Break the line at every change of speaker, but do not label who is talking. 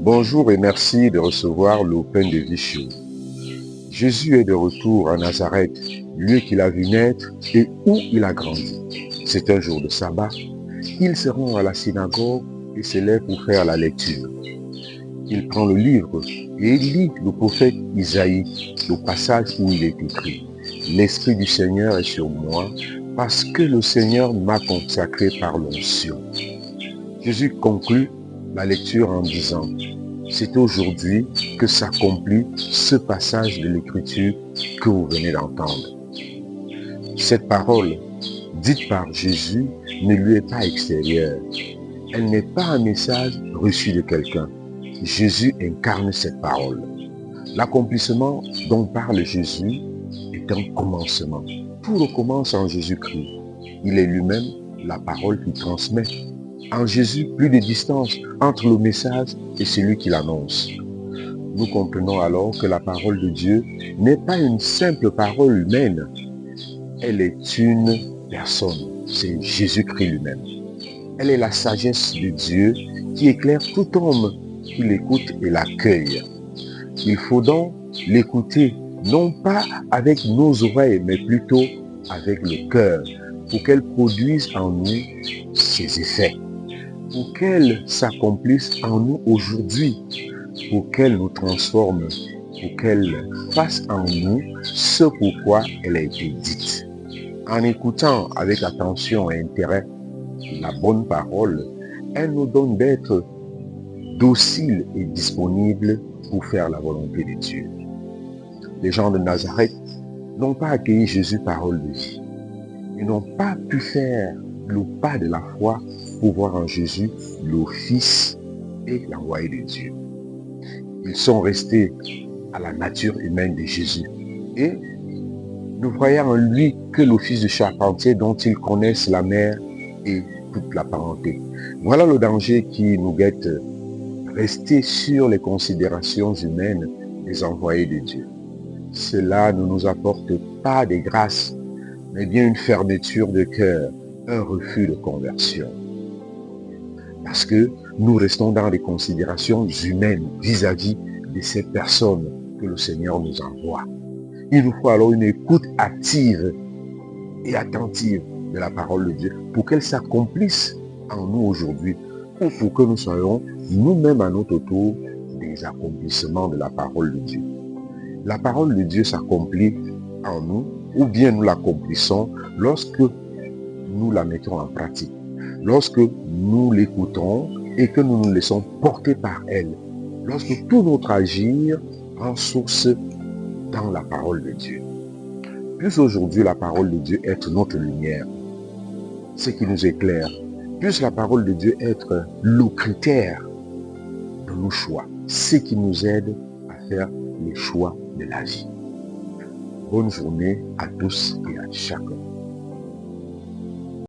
Bonjour et merci de recevoir l'Open de Vie Show. Jésus est de retour à Nazareth, lieu qu'il a vu naître et où il a grandi. C'est un jour de sabbat. Il se rend à la synagogue et se lève pour faire la lecture. Il prend le livre et il lit le prophète Isaïe, le passage où il est écrit « L'Esprit du Seigneur est sur moi parce que le Seigneur m'a consacré par l'onction. » Jésus conclut la lecture en disant « C'est aujourd'hui que s'accomplit ce passage de l'Écriture que vous venez d'entendre. » Cette parole, dite par Jésus, ne lui est pas extérieure. Elle n'est pas un message reçu de quelqu'un. Jésus incarne cette parole. L'accomplissement dont parle Jésus est un commencement. Tout recommence en Jésus-Christ. Il est lui-même la parole qui transmet. En Jésus, plus de distance entre le message et celui qui l'annonce. Nous comprenons alors que la parole de Dieu n'est pas une simple parole humaine. Elle est une personne. C'est Jésus-Christ lui-même. Elle est la sagesse de Dieu qui éclaire tout homme qui l'écoute et l'accueille. Il faut donc l'écouter, non pas avec nos oreilles, mais plutôt avec le cœur, pour qu'elle produise en nous ses effets, pour qu'elle s'accomplisse en nous aujourd'hui, pour qu'elle nous transforme, pour qu'elle fasse en nous ce pourquoi elle a été dite. En écoutant avec attention et intérêt la bonne parole, elle nous donne d'être dociles et disponibles pour faire la volonté de Dieu. Les gens de Nazareth n'ont pas accueilli Jésus parole de vie. Ils n'ont pas pu faire le pas de la foi pour voir en Jésus le Fils et l'envoyé de Dieu. Ils sont restés à la nature humaine de Jésus et ne voyant en lui que le fils de charpentier dont ils connaissent la mère et toute la parenté. Voilà le danger qui nous guette, rester sur les considérations humaines des envoyés de Dieu. Cela ne nous apporte pas des grâces, mais bien une fermeture de cœur, un refus de conversion. Parce que nous restons dans les considérations humaines vis-à-vis de ces personnes que le Seigneur nous envoie. Il nous faut alors une écoute active et attentive de la parole de Dieu pour qu'elle s'accomplisse en nous aujourd'hui ou pour que nous soyons nous-mêmes à notre tour des accomplissements de la parole de Dieu. La parole de Dieu s'accomplit en nous ou bien nous l'accomplissons lorsque nous la mettons en pratique, lorsque nous l'écoutons et que nous nous laissons porter par elle, lorsque tout notre agir prend source dans la parole de Dieu. Puisse aujourd'hui la parole de Dieu être notre lumière, ce qui nous éclaire. Puisse la parole de Dieu être le critère de nos choix, ce qui nous aide à faire les choix de la vie. Bonne journée à tous et à chacun.